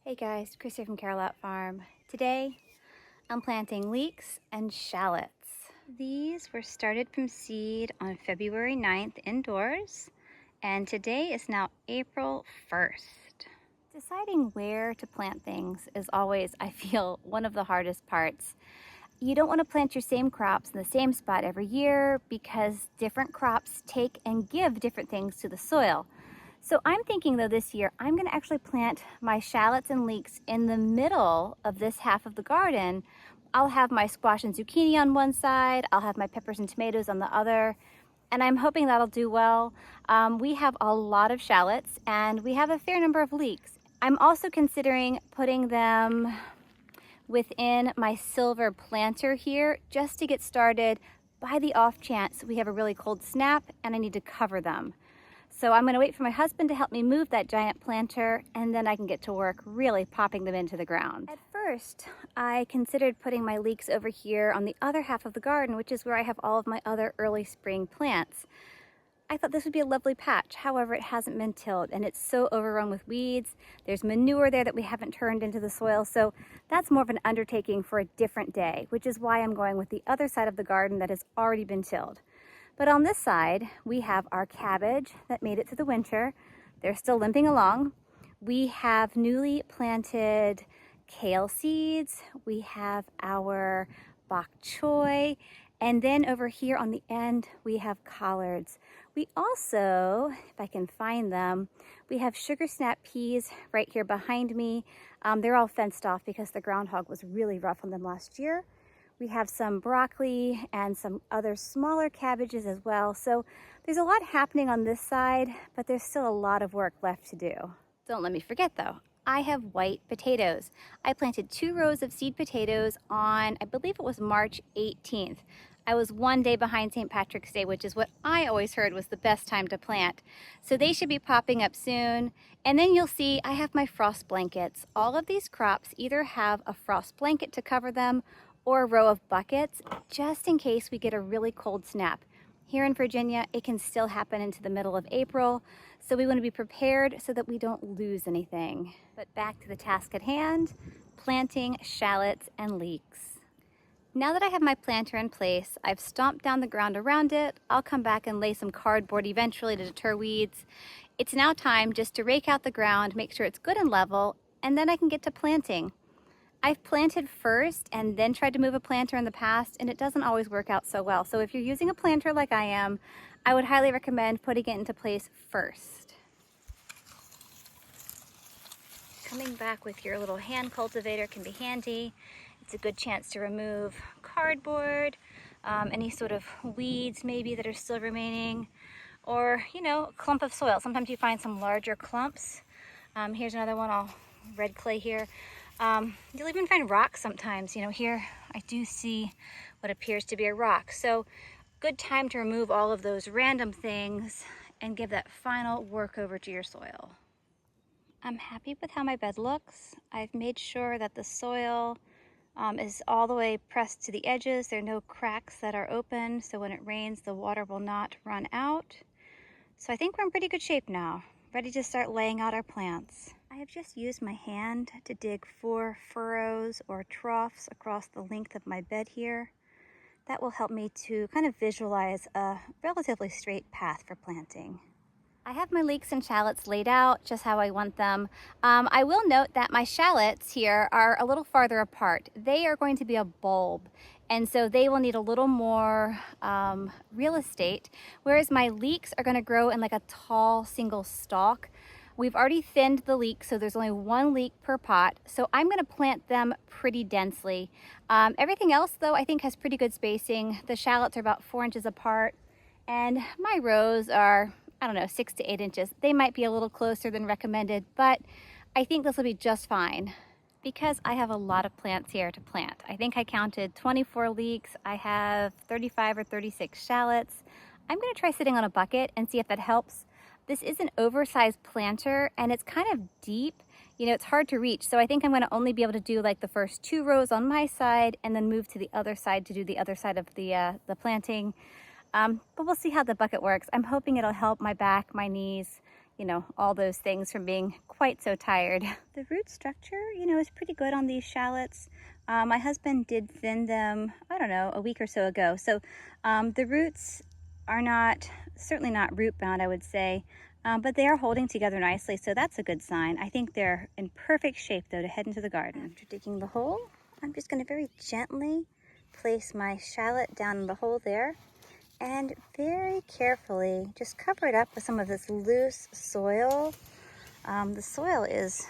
Hey guys, Chris here from Carolot Farm. Today I'm planting leeks and shallots. These were started from seed on February 9th indoors, and today is now April 1st. Deciding where to plant things is always, I feel, one of the hardest parts. You don't want to plant your same crops in the same spot every year because different crops take and give different things to the soil. So I'm thinking though this year, I'm gonna actually plant my shallots and leeks in the middle of this half of the garden. I'll have my squash and zucchini on one side, I'll have my peppers and tomatoes on the other, and I'm hoping that'll do well. We have a lot of shallots and we have a fair number of leeks. I'm also considering putting them within my silver planter here just to get started by the off chance we have a really cold snap and I need to cover them. So I'm gonna wait for my husband to help me move that giant planter, and then I can get to work really popping them into the ground. At first, I considered putting my leeks over here on the other half of the garden, which is where I have all of my other early spring plants. I thought this would be a lovely patch. However, it hasn't been tilled and it's so overrun with weeds. There's manure there that we haven't turned into the soil. So that's more of an undertaking for a different day, which is why I'm going with the other side of the garden that has already been tilled. But on this side, we have our cabbage that made it through the winter. They're still limping along. We have newly planted kale seeds. We have our bok choy. And then over here on the end, we have collards. We also, if I can find them, we have sugar snap peas right here behind me. They're all fenced off because the groundhog was really rough on them last year. We have some broccoli and some other smaller cabbages as well. So there's a lot happening on this side, but there's still a lot of work left to do. Don't let me forget though, I have white potatoes. I planted 2 rows of seed potatoes on, I believe it was March 18th. I was one day behind St. Patrick's Day, which is what I always heard was the best time to plant. So they should be popping up soon. And then you'll see I have my frost blankets. All of these crops either have a frost blanket to cover them or a row of buckets, just in case we get a really cold snap. Here in Virginia, it can still happen into the middle of April, so we want to be prepared so that we don't lose anything. But back to the task at hand, planting shallots and leeks. Now that I have my planter in place, I've stomped down the ground around it. I'll come back and lay some cardboard eventually to deter weeds. It's now time just to rake out the ground, make sure it's good and level, and then I can get to planting. I've planted first and then tried to move a planter in the past, and it doesn't always work out so well. So if you're using a planter like I am, I would highly recommend putting it into place first. Coming back with your little hand cultivator can be handy. It's a good chance to remove cardboard, any sort of weeds maybe that are still remaining, or, you know, a clump of soil. Sometimes you find some larger clumps. Here's another one, all red clay here. You'll even find rocks sometimes. You know, here I do see what appears to be a rock. So good time to remove all of those random things and give that final work over to your soil. I'm happy with how my bed looks. I've made sure that the soil is all the way pressed to the edges. There are no cracks that are open, so when it rains, the water will not run out. So I think we're in pretty good shape now, ready to start laying out our plants. I have just used my hand to dig 4 furrows or troughs across the length of my bed here. That will help me to kind of visualize a relatively straight path for planting. I have my leeks and shallots laid out just how I want them. I will note that my shallots here are a little farther apart. They are going to be a bulb, and so they will need a little more real estate, whereas my leeks are going to grow in like a tall single stalk. We've already thinned the leeks, so there's only 1 leek per pot, so I'm going to plant them pretty densely. Everything else, though, I think has pretty good spacing. The shallots are about 4 inches apart, and my rows are, I don't know, 6 to 8 inches. They might be a little closer than recommended, but I think this will be just fine because I have a lot of plants here to plant. I think I counted 24 leeks. I have 35 or 36 shallots. I'm going to try sitting on a bucket and see if that helps. This is an oversized planter and it's kind of deep. You know, it's hard to reach. So I think I'm going to only be able to do like the first 2 rows on my side and then move to the other side to do the other side of the planting. But we'll see how the bucket works. I'm hoping it'll help my back, my knees, you know, all those things from being quite so tired. The root structure, you know, is pretty good on these shallots. My husband did thin them, I don't know, a week or so ago. So the roots are certainly not root bound, I would say, but they are holding together nicely, so that's a good sign. I think they're in perfect shape though to head into the garden. After digging the hole, I'm just going to very gently place my shallot down in the hole there and very carefully just cover it up with some of this loose soil. The soil is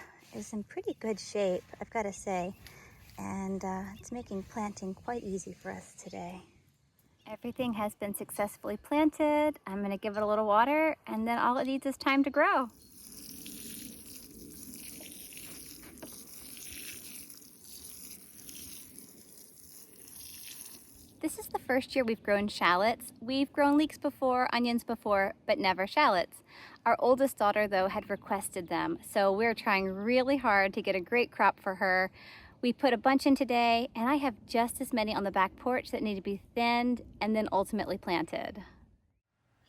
in pretty good shape, I've got to say, and it's making planting quite easy for us today. Everything has been successfully planted. I'm going to give it a little water, and then all it needs is time to grow. This is the first year we've grown shallots. We've grown leeks before, onions before, but never shallots. Our oldest daughter, though, had requested them, so we're trying really hard to get a great crop for her. We put a bunch in today, and I have just as many on the back porch that need to be thinned and then ultimately planted.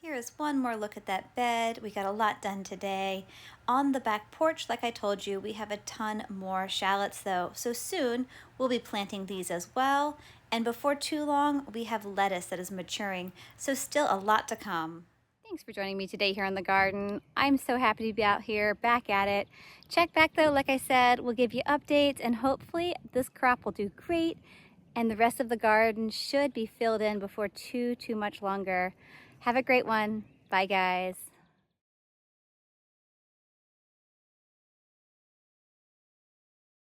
Here is one more look at that bed. We got a lot done today. On the back porch, like I told you, we have a ton more shallots though. So soon we'll be planting these as well. And before too long, we have lettuce that is maturing. So still a lot to come. Thanks for joining me today here in the garden. I'm so happy to be out here back at it. Check back though, like I said, we'll give you updates and hopefully this crop will do great and the rest of the garden should be filled in before too much longer. Have a great one. Bye guys.